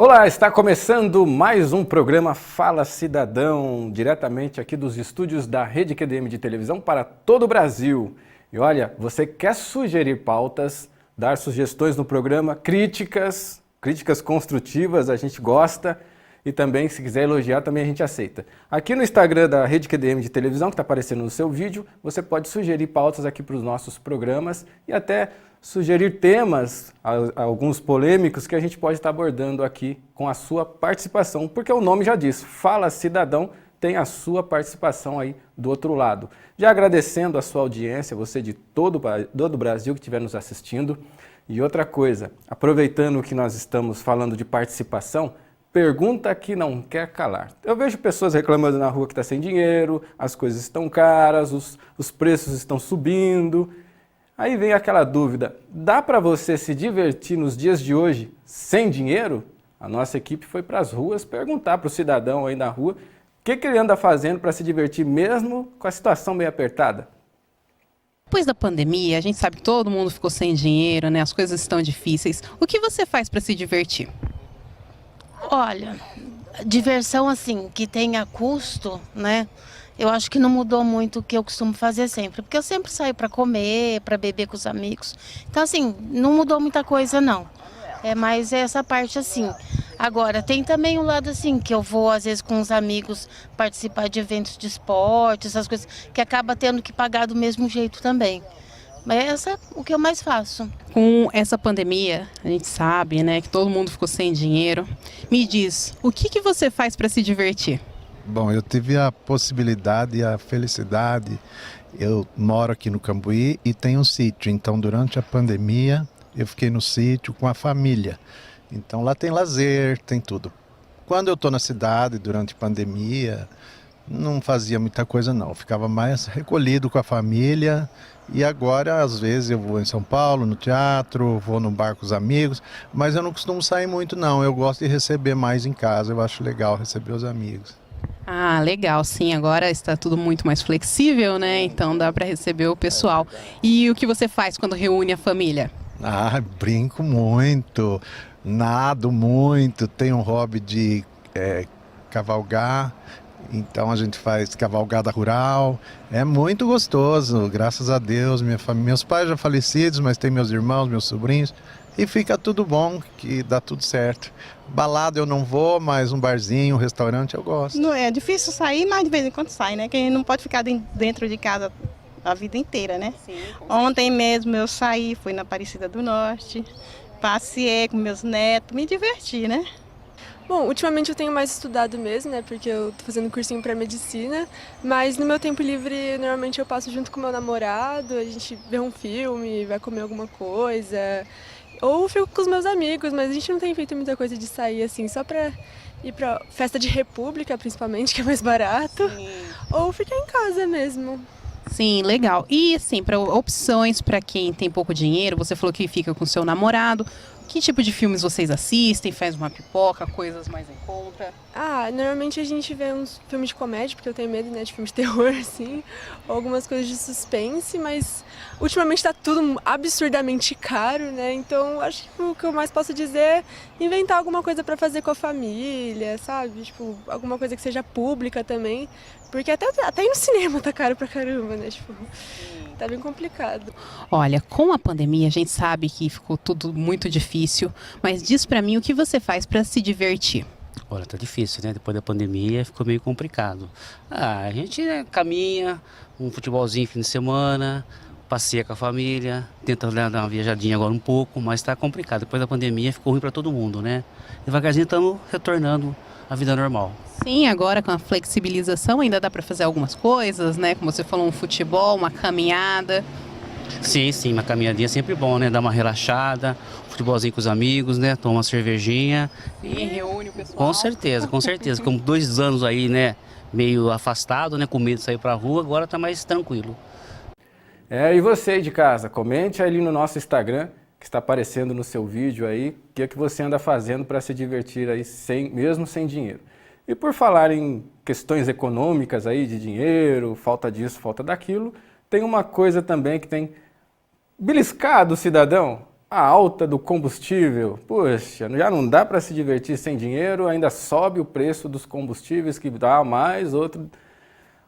Olá, está começando mais um programa Fala Cidadão, diretamente aqui dos estúdios da Rede QDM de televisão para todo o Brasil. E olha, você quer sugerir pautas, dar sugestões no programa, críticas construtivas, a gente gosta. E também, se quiser elogiar, também a gente aceita. Aqui no Instagram da Rede QDM de televisão, que está aparecendo no seu vídeo, você pode sugerir pautas aqui para os nossos programas e até sugerir temas, alguns polêmicos, que a gente pode estar abordando aqui com a sua participação. Porque o nome já diz, Fala Cidadão, tem a sua participação aí do outro lado. Já agradecendo a sua audiência, você de todo o Brasil que estiver nos assistindo. E outra coisa, aproveitando que nós estamos falando de participação, pergunta que não quer calar. Eu vejo pessoas reclamando na rua que está sem dinheiro, as coisas estão caras, os preços estão subindo. Aí vem aquela dúvida, dá para você se divertir nos dias de hoje sem dinheiro? A nossa equipe foi para as ruas perguntar para o cidadão aí na rua o que ele anda fazendo para se divertir mesmo com a situação bem apertada. Depois da pandemia, a gente sabe que todo mundo ficou sem dinheiro, né? As coisas estão difíceis. O que você faz para se divertir? Olha, diversão assim, que tenha custo, né? Eu acho que não mudou muito o que eu costumo fazer sempre. Porque eu sempre saio para comer, para beber com os amigos. Então, assim, não mudou muita coisa, não. É mais essa parte assim. Agora, tem também um lado assim, que eu vou, às vezes, com os amigos participar de eventos de esporte, essas coisas, que acaba tendo que pagar do mesmo jeito também. Mas essa é o que eu mais faço. Com essa pandemia, a gente sabe, né, que todo mundo ficou sem dinheiro. Me diz, o que você faz para se divertir? Bom, eu tive a possibilidade e a felicidade. Eu moro aqui no Cambuí e tenho um sítio. Então, durante a pandemia, eu fiquei no sítio com a família. Então, lá tem lazer, tem tudo. Quando eu estou na cidade, durante a pandemia, não fazia muita coisa, não. Eu ficava mais recolhido com a família. E agora, às vezes, eu vou em São Paulo, no teatro, vou no bar com os amigos, mas eu não costumo sair muito, não. Eu gosto de receber mais em casa, eu acho legal receber os amigos. Ah, legal, sim. Agora está tudo muito mais flexível, né? Então dá para receber o pessoal. E o que você faz quando reúne a família? Ah, brinco muito, nado muito, tenho um hobby de cavalgar. Então a gente faz cavalgada rural, é muito gostoso, graças a Deus, meus pais já falecidos, mas tem meus irmãos, meus sobrinhos, e fica tudo bom, que dá tudo certo. Balada eu não vou, mas um barzinho, um restaurante eu gosto. Não, é difícil sair, mas de vez em quando sai, né? Que a gente não pode ficar dentro de casa a vida inteira, né? Sim. Ontem mesmo eu saí, fui na Aparecida do Norte, passei com meus netos, me diverti, né? Bom, ultimamente eu tenho mais estudado mesmo, né, porque eu tô fazendo cursinho para medicina, mas no meu tempo livre, normalmente eu passo junto com meu namorado, a gente vê um filme, vai comer alguma coisa, ou fico com os meus amigos, mas a gente não tem feito muita coisa de sair assim, só pra ir pra festa de república, principalmente, que é mais barato, ou ficar em casa mesmo. Sim, legal. E assim, para opções para quem tem pouco dinheiro, você falou que fica com seu namorado. Que tipo de filmes vocês assistem? Faz uma pipoca, coisas mais em conta? Ah, normalmente a gente vê uns filmes de comédia, porque eu tenho medo, né, de filmes de terror, assim, ou algumas coisas de suspense, mas ultimamente tá tudo absurdamente caro, né, então acho que o que eu mais posso dizer é inventar alguma coisa pra fazer com a família, sabe, tipo, alguma coisa que seja pública também, porque até ir no cinema tá caro pra caramba, né, tipo, tá bem complicado. Olha, com a pandemia a gente sabe que ficou tudo muito difícil, mas diz pra mim o que você faz pra se divertir. Olha, tá difícil, né? Depois da pandemia ficou meio complicado. A gente caminha, um futebolzinho fim de semana, passeia com a família, tenta dar uma viajadinha agora um pouco, mas tá complicado. Depois da pandemia ficou ruim para todo mundo, né? Devagarzinho estamos retornando à vida normal. Sim, agora com a flexibilização ainda dá pra fazer algumas coisas, né? Como você falou, um futebol, uma caminhada. Sim, uma caminhadinha é sempre bom, né? Dar uma relaxada, futebolzinho com os amigos, né? Tomar uma cervejinha. E reúne o pessoal. Com certeza. Como 2 anos aí, né? Meio afastado, né? Com medo de sair pra rua, agora tá mais tranquilo. E você aí de casa, comente ali no nosso Instagram, que está aparecendo no seu vídeo aí, o que é que você anda fazendo para se divertir aí, mesmo sem dinheiro. E por falar em questões econômicas aí, de dinheiro, falta disso, falta daquilo, tem uma coisa também que tem beliscado o cidadão, a alta do combustível. Poxa, já não dá para se divertir sem dinheiro, ainda sobe o preço dos combustíveis, que dá mais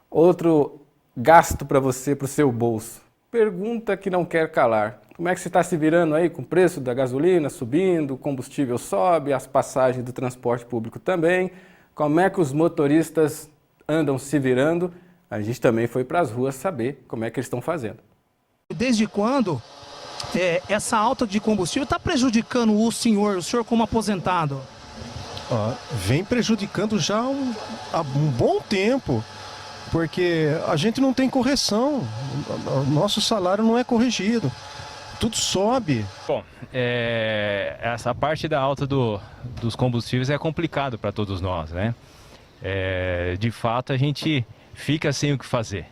outro gasto para você, para o seu bolso. Pergunta que não quer calar. Como é que você está se virando aí com o preço da gasolina subindo, o combustível sobe, as passagens do transporte público também? Como é que os motoristas andam se virando? A gente também foi para as ruas saber como é que eles estão fazendo. Desde quando essa alta de combustível está prejudicando o senhor como aposentado? Vem prejudicando já há um bom tempo, porque a gente não tem correção, o nosso salário não é corrigido, tudo sobe. Bom, essa parte da alta dos combustíveis é complicado para todos nós, né? De fato, a gente fica sem o que fazer.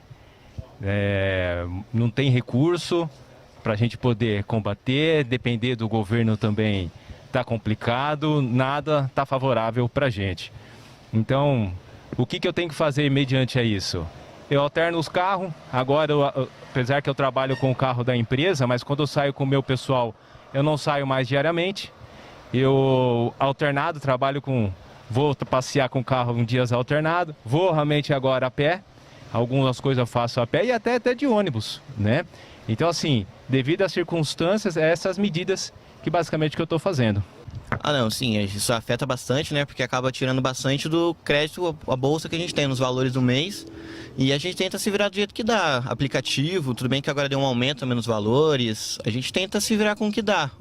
Não tem recurso para a gente poder combater, depender do governo também está complicado, nada está favorável para a gente. Então, o que eu tenho que fazer mediante a isso? Eu alterno os carros, agora, apesar que eu trabalho com o carro da empresa, mas quando eu saio com o meu pessoal, eu não saio mais diariamente. Eu alternado, vou passear com o carro em dias alternados, vou realmente agora a pé, algumas coisas eu faço a pé e até de ônibus, né? Então, assim, devido às circunstâncias, essas medidas que basicamente que eu estou fazendo. Não, sim, isso afeta bastante, né? Porque acaba tirando bastante do crédito, a bolsa que a gente tem nos valores do mês. E a gente tenta se virar do jeito que dá. Aplicativo, tudo bem que agora deu um aumento também nos valores. A gente tenta se virar com o que dá.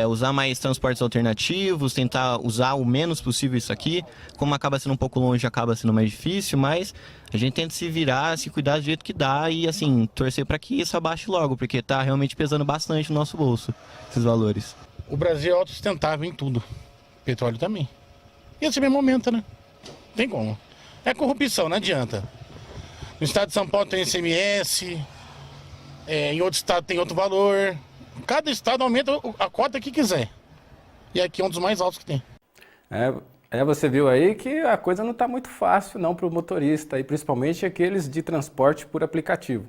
Usar mais transportes alternativos, tentar usar o menos possível isso aqui. Como acaba sendo um pouco longe, acaba sendo mais difícil, mas a gente tenta se virar, se cuidar do jeito que dá e, assim, torcer para que isso abaixe logo, porque tá realmente pesando bastante no nosso bolso, esses valores. O Brasil é autossustentável em tudo. Petróleo também. E esse mesmo aumenta, né? Tem como. É corrupção, não adianta. No estado de São Paulo tem ICMS, em outro estado tem outro valor. Cada estado aumenta a cota que quiser. E aqui é um dos mais altos que tem. Você viu aí que a coisa não está muito fácil não para o motorista, e principalmente aqueles de transporte por aplicativo.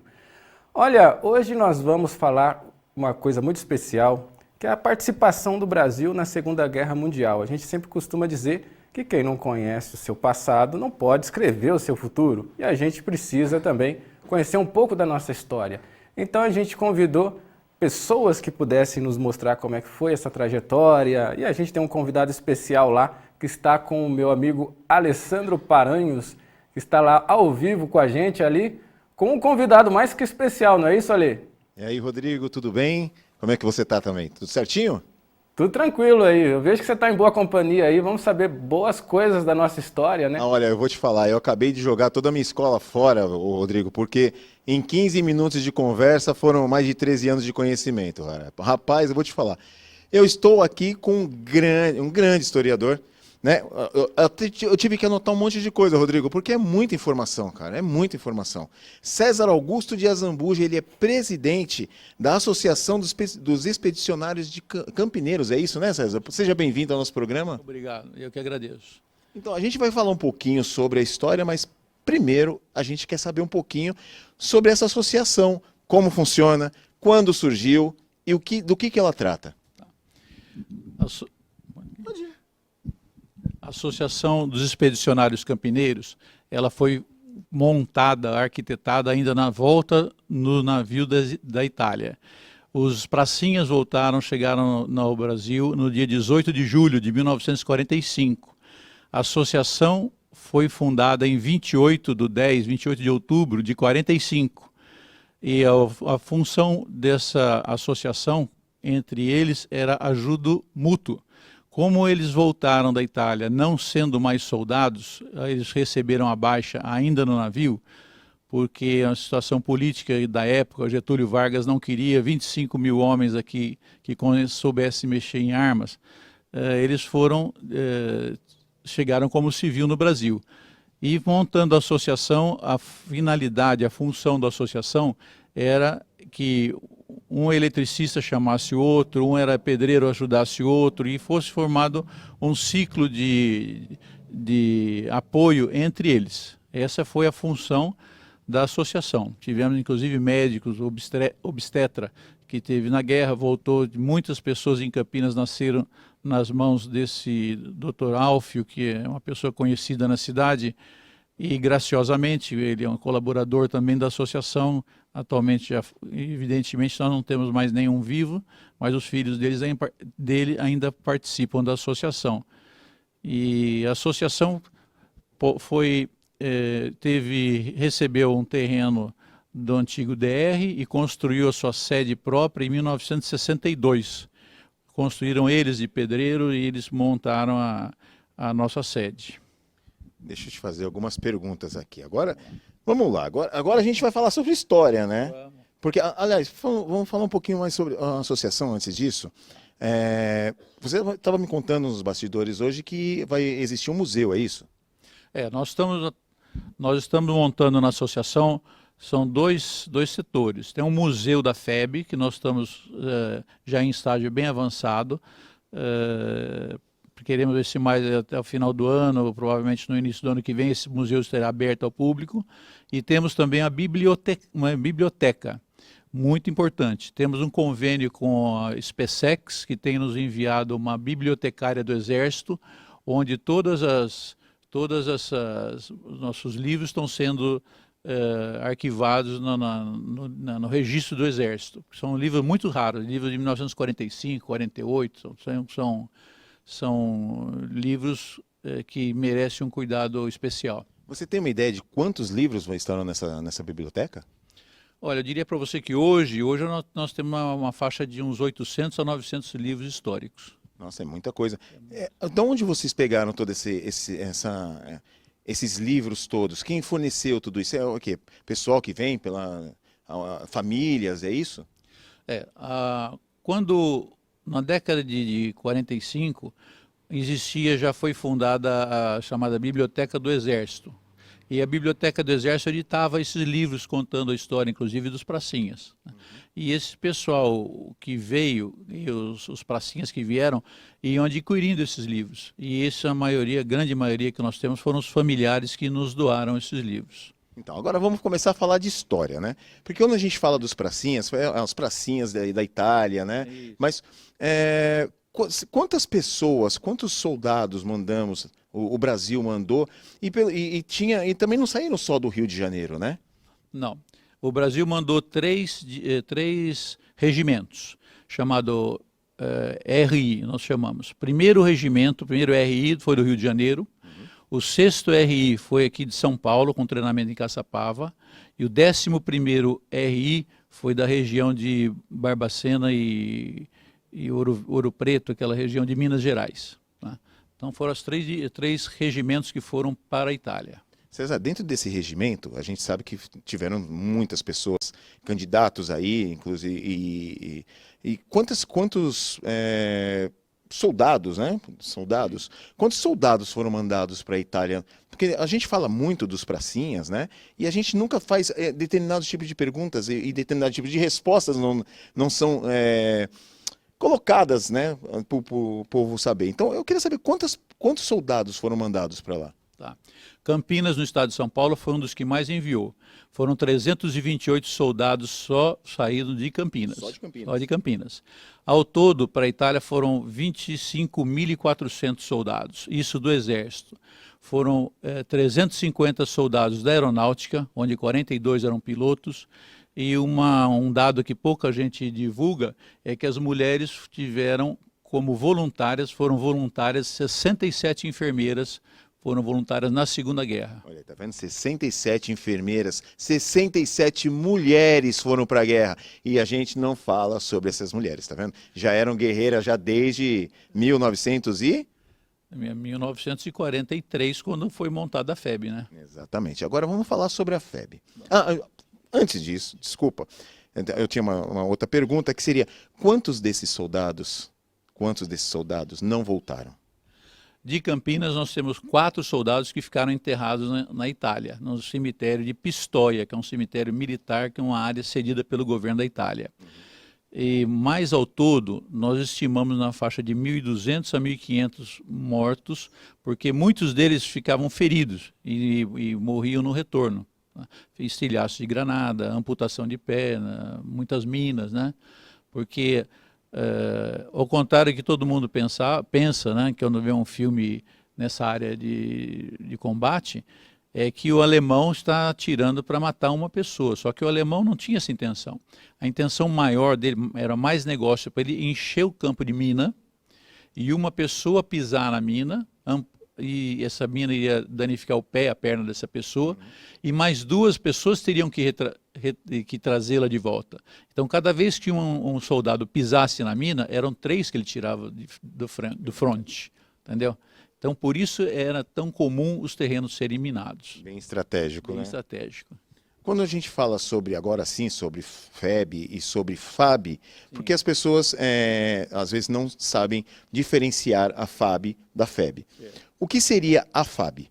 Olha, hoje nós vamos falar uma coisa muito especial, que é a participação do Brasil na Segunda Guerra Mundial. A gente sempre costuma dizer que quem não conhece o seu passado não pode escrever o seu futuro. E a gente precisa também conhecer um pouco da nossa história. Então a gente convidou pessoas que pudessem nos mostrar como é que foi essa trajetória. E a gente tem um convidado especial lá, que está com o meu amigo Alessandro Paranhos, que está lá ao vivo com a gente ali, com um convidado mais que especial, não é isso, Ale? E aí, Rodrigo, tudo bem? Como é que você está também? Tudo certinho? Tudo tranquilo aí. Eu vejo que você está em boa companhia aí. Vamos saber boas coisas da nossa história, né? Olha, eu vou te falar. Eu acabei de jogar toda a minha escola fora, Rodrigo, porque em 15 minutos de conversa foram mais de 13 anos de conhecimento. Cara. Rapaz, eu vou te falar. Eu estou aqui com um grande historiador, né? Eu tive que anotar um monte de coisa, Rodrigo, porque é muita informação, cara, é muita informação. César Augusto de Azambuja, ele é presidente da Associação dos Expedicionários de Campineiros, é isso, né, César? Seja bem-vindo ao nosso programa. Obrigado, eu que agradeço. Então, a gente vai falar um pouquinho sobre a história, mas primeiro a gente quer saber um pouquinho sobre essa associação, como funciona, quando surgiu e do que ela trata. A Associação dos Expedicionários Campineiros, ela foi montada, arquitetada ainda na volta no navio da Itália. Os pracinhas chegaram no Brasil no dia 18 de julho de 1945. A associação foi fundada em 28 de outubro de 45. E a função dessa associação, entre eles, era ajuda mútuo. Como eles voltaram da Itália não sendo mais soldados, eles receberam a baixa ainda no navio, porque a situação política da época, Getúlio Vargas não queria 25 mil homens aqui que soubessem mexer em armas. Eles chegaram como civil no Brasil. E montando a associação, a finalidade, a função da associação era que um eletricista chamasse outro, um era pedreiro ajudasse outro, e fosse formado um ciclo de apoio entre eles. Essa foi a função da associação. Tivemos inclusive médicos, obstetra, que teve na guerra, voltou, muitas pessoas em Campinas nasceram nas mãos desse Dr. Alfio, que é uma pessoa conhecida na cidade, e graciosamente ele é um colaborador também da associação. Atualmente, evidentemente, nós não temos mais nenhum vivo, mas os filhos dele ainda participam da associação. E a associação recebeu um terreno do antigo DR e construiu a sua sede própria em 1962. Construíram eles de pedreiro e eles montaram a nossa sede. Deixa eu te fazer algumas perguntas aqui. Agora, vamos lá. Agora a gente vai falar sobre história, né? Porque, aliás, vamos falar um pouquinho mais sobre a associação antes disso. Você estava me contando nos bastidores hoje que vai existir um museu, é isso? Nós estamos montando na associação, são dois setores. Tem um museu da FEB, que nós estamos já em estágio bem avançado. Queremos ver se mais até o final do ano, provavelmente no início do ano que vem, esse museu estará aberto ao público. E temos também uma biblioteca, muito importante. Temos um convênio com a SpaceX, que tem nos enviado uma bibliotecária do Exército, onde os nossos livros estão sendo arquivados no registro do Exército. São livros muito raros, livros de 1945, 48, são livros que merecem um cuidado especial. Você tem uma ideia de quantos livros estarão nessa biblioteca? Olha, eu diria para você que hoje nós temos uma faixa de uns 800 a 900 livros históricos. Nossa, é muita coisa. De onde vocês pegaram todos esses livros todos? Quem forneceu tudo isso? É o quê? Pessoal que vem famílias, é isso? Quando na década de 45, já foi fundada a chamada Biblioteca do Exército. E a Biblioteca do Exército editava esses livros contando a história, inclusive, dos pracinhas. E esse pessoal que veio, e os pracinhas que vieram, iam adquirindo esses livros. E essa grande maioria que nós temos, foram os familiares que nos doaram esses livros. Então, agora vamos começar a falar de história, né? Porque quando a gente fala dos pracinhas, as pracinhas da Itália, né? Mas quantas pessoas, quantos soldados mandamos, o Brasil mandou, e também não saíram só do Rio de Janeiro, né? Não. O Brasil mandou três regimentos, chamado RI, nós chamamos. Primeiro RI foi do Rio de Janeiro. O 6º RI foi aqui de São Paulo, com treinamento em Caçapava. E o 11º RI foi da região de Barbacena e Ouro Preto, aquela região de Minas Gerais. Tá? Então foram os três regimentos que foram para a Itália. César, dentro desse regimento, a gente sabe que tiveram muitas pessoas, candidatos aí, inclusive, e quantos soldados, né? Quantos soldados foram mandados para a Itália? Porque a gente fala muito dos pracinhas, né? E a gente nunca faz determinados tipos de perguntas e determinados tipos de respostas não são colocadas, né? Para o povo saber. Então, eu queria saber quantos soldados foram mandados para lá. Tá. Campinas, no estado de São Paulo, foi um dos que mais enviou. Foram 328 soldados só saídos de Campinas. Só de Campinas. Só de Campinas. Ao todo, para a Itália, foram 25.400 soldados, isso do Exército. Foram 350 soldados da Aeronáutica, onde 42 eram pilotos, e um dado que pouca gente divulga é que as mulheres tiveram como voluntárias, foram voluntárias 67 enfermeiras, foram voluntárias na Segunda Guerra. Olha, tá vendo? 67 enfermeiras, 67 mulheres foram para a guerra. E a gente não fala sobre essas mulheres, tá vendo? Já eram guerreiras já desde 1943, quando foi montada a FEB, né? Exatamente. Agora vamos falar sobre a FEB. Antes disso, desculpa, eu tinha uma outra pergunta que seria, quantos desses soldados não voltaram? De Campinas, nós temos 4 soldados que ficaram enterrados na Itália, no cemitério de Pistoia, que é um cemitério militar, que é uma área cedida pelo governo da Itália. E mais ao todo, nós estimamos na faixa de 1.200 a 1.500 mortos, porque muitos deles ficavam feridos e morriam no retorno. Estilhaço de granada, amputação de perna, muitas minas, né? porque ao contrário que todo mundo pensa, né, que quando vê um filme nessa área de combate, é que o alemão está atirando para matar uma pessoa, só que o alemão não tinha essa intenção. A intenção maior dele era mais negócio para ele encher o campo de mina e uma pessoa pisar na mina, e essa mina iria danificar o pé, a perna dessa pessoa, e mais 2 pessoas teriam que trazê-la de volta. Então, cada vez que um soldado pisasse na mina, eram 3 que ele tirava do front, entendeu? Então, por isso era tão comum os terrenos serem minados. Bem estratégico, Bem né? estratégico. Quando a gente fala sobre, agora sim, sobre FEB e sobre FAB, porque as pessoas às vezes não sabem diferenciar a FAB da FEB. O que seria a FAB?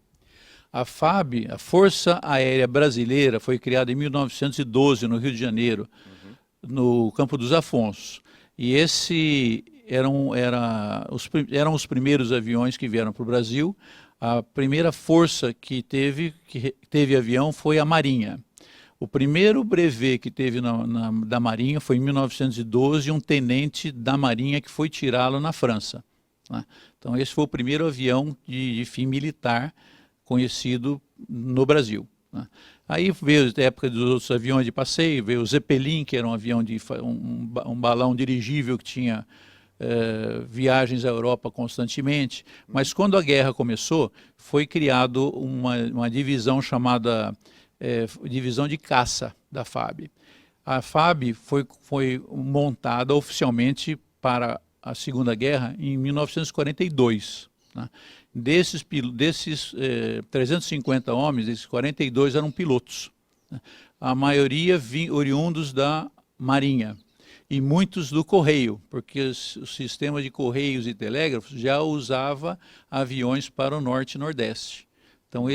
A FAB, a Força Aérea Brasileira, foi criada em 1912 no Rio de Janeiro, no Campo dos Afonsos. E esse eram os primeiros aviões que vieram para o Brasil. A primeira força que teve avião foi a Marinha. O primeiro brevet que teve da Marinha foi em 1912, um tenente da Marinha que foi tirá-lo na França, né? Então esse foi o primeiro avião de fim militar conhecido no Brasil, né? Aí veio a época dos outros aviões de passeio, veio o Zeppelin, que era um avião um balão dirigível que tinha viagens à Europa constantemente, mas quando a guerra começou, foi criado uma divisão chamada divisão de caça da FAB. A FAB foi montada oficialmente para a Segunda Guerra em 1942. Né? Desses 350 homens, esses 42 eram pilotos, né? A maioria oriundos da Marinha e muitos do Correio, porque o sistema de Correios e Telégrafos já usava aviões para o Norte e Nordeste. Então,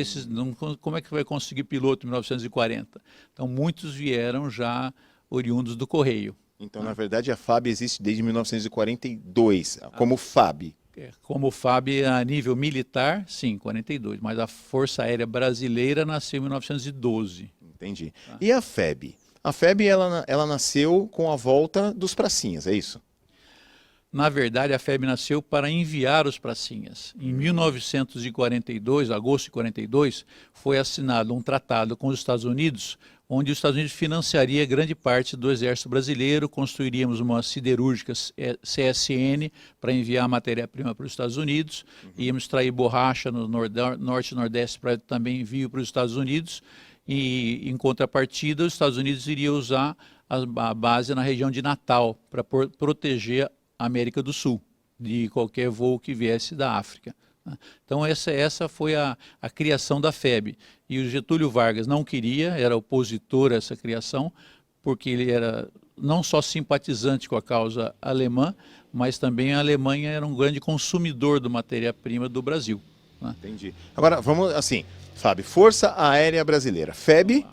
como é que vai conseguir piloto em 1940? Então, muitos vieram já oriundos do Correio. Então, na verdade, a FAB existe desde 1942, como FAB. Como FAB a nível militar, sim, 42, mas a Força Aérea Brasileira nasceu em 1912. Entendi. E a FEB? A FEB, ela nasceu com a volta dos pracinhas, é isso? Na verdade, a FEB nasceu para enviar os pracinhas. Em 1942, agosto de 42, foi assinado um tratado com os Estados Unidos, onde os Estados Unidos financiaria grande parte do exército brasileiro, construiríamos uma siderúrgica CSN para enviar matéria-prima para os Estados Unidos, íamos extrair borracha no norte e nordeste para também envio para os Estados Unidos, e em contrapartida os Estados Unidos iriam usar a base na região de Natal para proteger a América do Sul de qualquer voo que viesse da África. Então essa foi a criação da FEB. E o Getúlio Vargas não queria, era opositor a essa criação, porque ele era não só simpatizante com a causa alemã, mas também a Alemanha era um grande consumidor de matéria-prima do Brasil, né? Entendi. Agora, vamos assim, Fábio, Força Aérea Brasileira, FEB?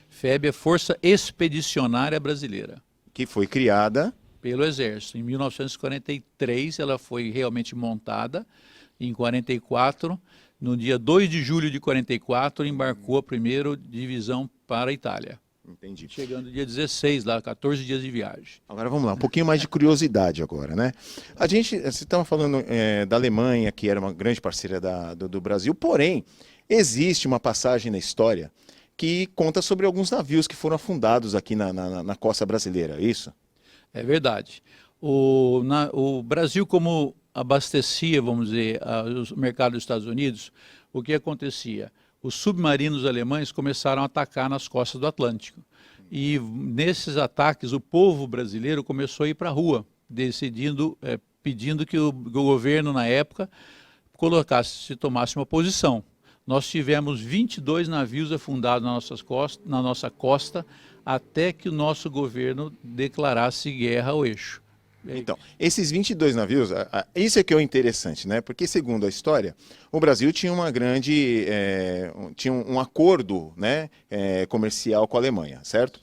FEB é Força Expedicionária Brasileira. Que foi criada pelo Exército. Em 1943 ela foi realmente montada. Em 44, no dia 2 de julho de 44, embarcou a primeira divisão para a Itália. Entendi. Chegando dia 16, lá, 14 dias de viagem. Agora vamos lá, um pouquinho mais de curiosidade agora, né? Você estava falando da Alemanha, que era uma grande parceira do Brasil, porém, existe uma passagem na história que conta sobre alguns navios que foram afundados aqui na costa brasileira, é isso? É verdade. O Brasil, como abastecia, vamos dizer, o mercado dos Estados Unidos, o que acontecia? Os submarinos alemães começaram a atacar nas costas do Atlântico. E nesses ataques, o povo brasileiro começou a ir para a rua, pedindo que o governo, na época, tomasse uma posição. Nós tivemos 22 navios afundados na nossa costa, até que o nosso governo declarasse guerra ao eixo. Então, esses 22 navios, isso é que é o interessante, né? Porque, segundo a história, o Brasil tinha tinha um acordo, né, comercial com a Alemanha, certo?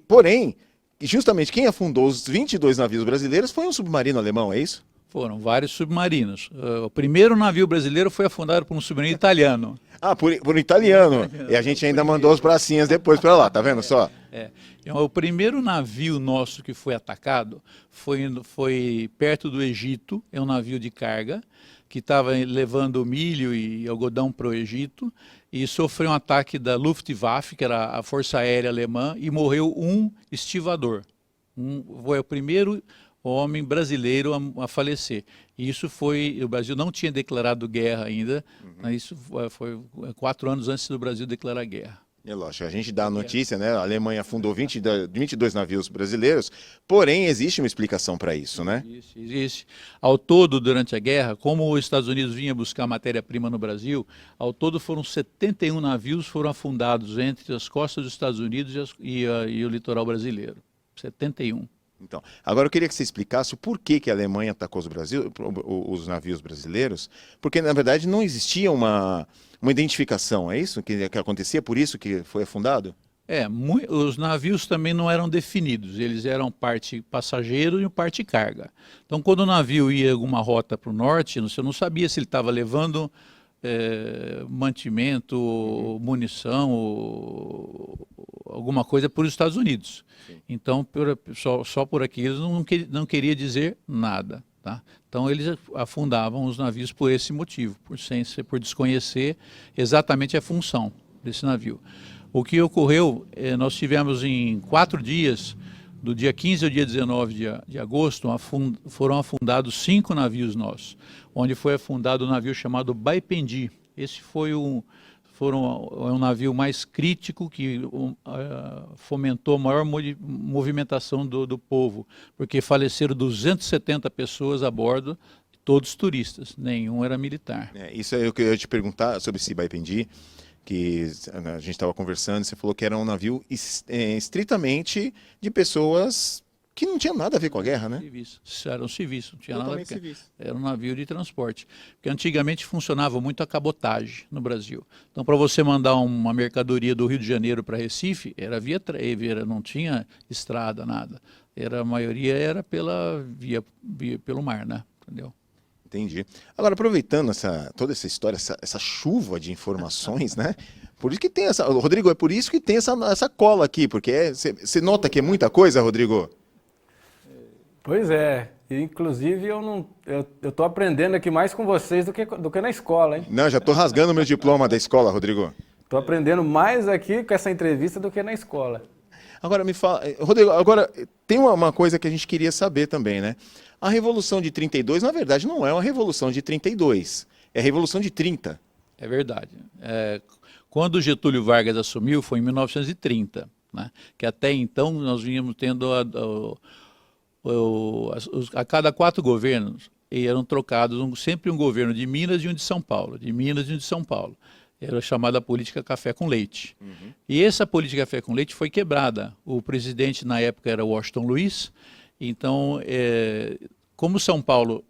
Porém, justamente quem afundou os 22 navios brasileiros foi um submarino alemão, é isso? Foram vários submarinos. O primeiro navio brasileiro foi afundado por um submarino italiano. Ah, por um italiano. E a gente ainda mandou os pracinhas depois para lá, tá vendo só? O primeiro navio nosso que foi atacado foi perto do Egito, é um navio de carga, que estava levando milho e algodão para o Egito, e sofreu um ataque da Luftwaffe, que era a Força Aérea Alemã, e morreu um estivador. Foi o primeiro homem brasileiro a falecer. E isso foi, o Brasil não tinha declarado guerra ainda, isso foi 4 anos antes do Brasil declarar guerra. É lógico, a gente dá a notícia, né? A Alemanha afundou 22 navios brasileiros, porém existe uma explicação para isso, né? Existe. Ao todo, durante a guerra, como os Estados Unidos vinha buscar matéria-prima no Brasil, ao todo foram 71 navios foram afundados entre as costas dos Estados Unidos e o litoral brasileiro. 71. Então, agora eu queria que você explicasse o porquê que a Alemanha atacou os navios brasileiros, porque na verdade não existia uma identificação, é isso que acontecia, por isso que foi afundado? Os navios também não eram definidos, eles eram parte passageiro e parte carga. Então, quando o navio ia alguma rota para o norte, você não sabia se ele estava levando mantimento, munição, alguma coisa para os Estados Unidos. Sim. Então, só por aqui, eles não queria dizer nada. Tá? Então, eles afundavam os navios por esse motivo, por desconhecer exatamente a função desse navio. O que ocorreu, nós tivemos em 4 dias, do dia 15 ao dia 19 de agosto, foram afundados 5 navios nossos, onde foi afundado um navio chamado Baipendi. Esse foi um navio mais crítico que fomentou a maior movimentação do povo, porque faleceram 270 pessoas a bordo, todos turistas, nenhum era militar. Isso é o que eu ia te perguntar sobre esse Baipendi, que a gente estava conversando, você falou que era um navio estritamente de pessoas que não tinham nada a ver com a guerra, né? Eram civis, não tinha nada a ver. Era um navio de transporte. Porque antigamente funcionava muito a cabotagem no Brasil. Então, para você mandar uma mercadoria do Rio de Janeiro para Recife, era via trem, não tinha estrada, nada. A maioria era pelo mar, né? Entendeu? Entendi. Agora, aproveitando toda essa história, essa chuva de informações, né? Por isso que tem Rodrigo, é por isso que tem essa cola aqui, porque você nota que é muita coisa, Rodrigo? Pois é. Inclusive, eu tô aprendendo aqui mais com vocês do que na escola, hein? Não, já tô rasgando meu diploma da escola, Rodrigo. Tô aprendendo mais aqui com essa entrevista do que na escola. Agora, me fala, Rodrigo, tem uma coisa que a gente queria saber também, né? A Revolução de 32, na verdade, não é uma Revolução de 32, é a Revolução de 30. É verdade. Quando Getúlio Vargas assumiu, foi em 1930, né? Que até então nós vínhamos tendo a cada 4 governos eram trocados sempre um governo de Minas e um de São Paulo, Era chamada política café com leite. Uhum. E essa política café com leite foi quebrada. O presidente na época era Washington Luiz. Então, como São Paulo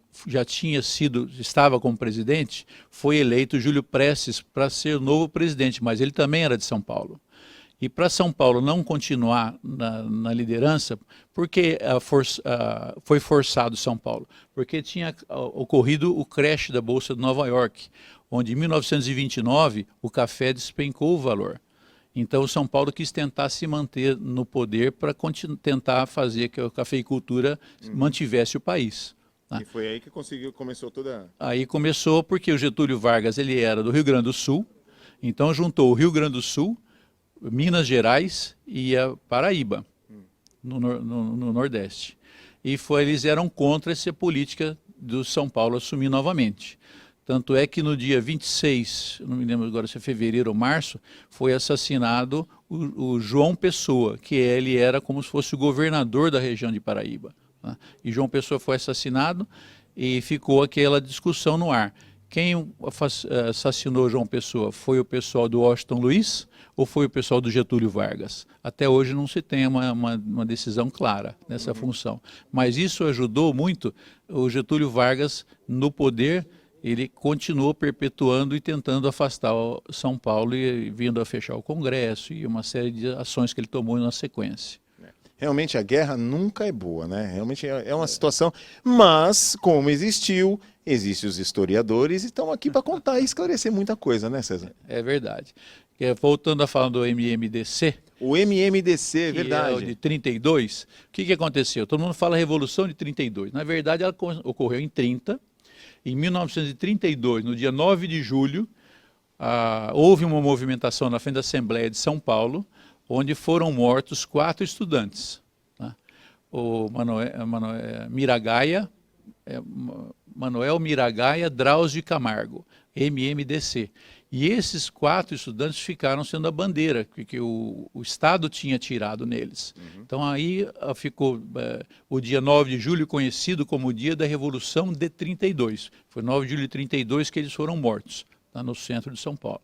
estava como presidente, foi eleito Júlio Prestes para ser o novo presidente, mas ele também era de São Paulo. E para São Paulo não continuar na liderança, porque foi forçado São Paulo? Porque tinha ocorrido o crash da Bolsa de Nova York, onde em 1929 o café despencou o valor. Então São Paulo quis tentar se manter no poder para tentar fazer que a cafeicultura mantivesse o país. E foi aí que começou toda... Aí começou porque o Getúlio Vargas ele era do Rio Grande do Sul, então juntou o Rio Grande do Sul, Minas Gerais e a Paraíba, no Nordeste. E eles eram contra essa política do São Paulo assumir novamente. Tanto é que no dia 26, não me lembro agora se é fevereiro ou março, foi assassinado o João Pessoa, que ele era como se fosse o governador da região de Paraíba. Né? E João Pessoa foi assassinado e ficou aquela discussão no ar. Quem assassinou João Pessoa? Foi o pessoal do Washington Luiz ou foi o pessoal do Getúlio Vargas? Até hoje não se tem uma decisão clara nessa função. Mas isso ajudou muito o Getúlio Vargas no poder. Ele continuou perpetuando e tentando afastar o São Paulo e vindo a fechar o Congresso e uma série de ações que ele tomou na sequência. Realmente a guerra nunca é boa, né? Realmente é uma situação, mas como existem os historiadores e estão aqui para contar e esclarecer muita coisa, né, César? É verdade. Voltando a falar do MMDC, O MMDC, é que verdade. é o de 32, o que aconteceu? Todo mundo fala Revolução de 32. Na verdade, ela ocorreu em 30. Em 1932, no dia 9 de julho, houve uma movimentação na frente da Assembleia de São Paulo, onde foram mortos 4 estudantes. Tá? O Manuel Miragaia Drauzio Camargo, MMDC. E esses 4 estudantes ficaram sendo a bandeira que o Estado tinha tirado neles. Então aí ficou o dia 9 de julho conhecido como o dia da Revolução de 32. Foi 9 de julho de 32 que eles foram mortos, tá, no centro de São Paulo.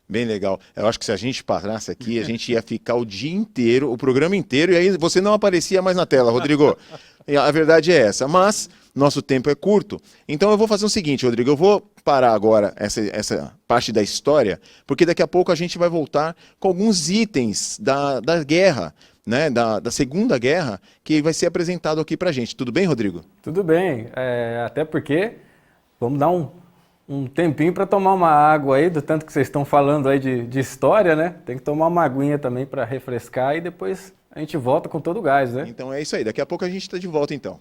Bem legal. Eu acho que se a gente parasse aqui, a gente ia ficar o dia inteiro, o programa inteiro, e aí você não aparecia mais na tela, Rodrigo. A verdade é essa, mas nosso tempo é curto. Então eu vou fazer o seguinte, Rodrigo, eu vou parar agora essa parte da história, porque daqui a pouco a gente vai voltar com alguns itens da guerra, né, da Segunda Guerra, que vai ser apresentado aqui pra gente. Tudo bem, Rodrigo? Tudo bem, até porque vamos dar um tempinho para tomar uma água aí, do tanto que vocês estão falando aí de história, né? Tem que tomar uma aguinha também para refrescar e depois a gente volta com todo o gás, né? Então é isso aí, daqui a pouco a gente está de volta então.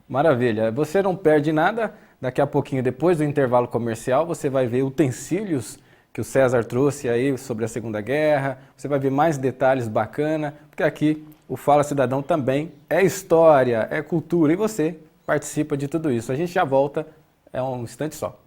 Maravilha, você não perde nada, daqui a pouquinho, depois do intervalo comercial, você vai ver utensílios que o César trouxe aí sobre a Segunda Guerra, você vai ver mais detalhes bacanas, porque aqui o Fala Cidadão também é história, é cultura e você participa de tudo isso. A gente já volta, é um instante só.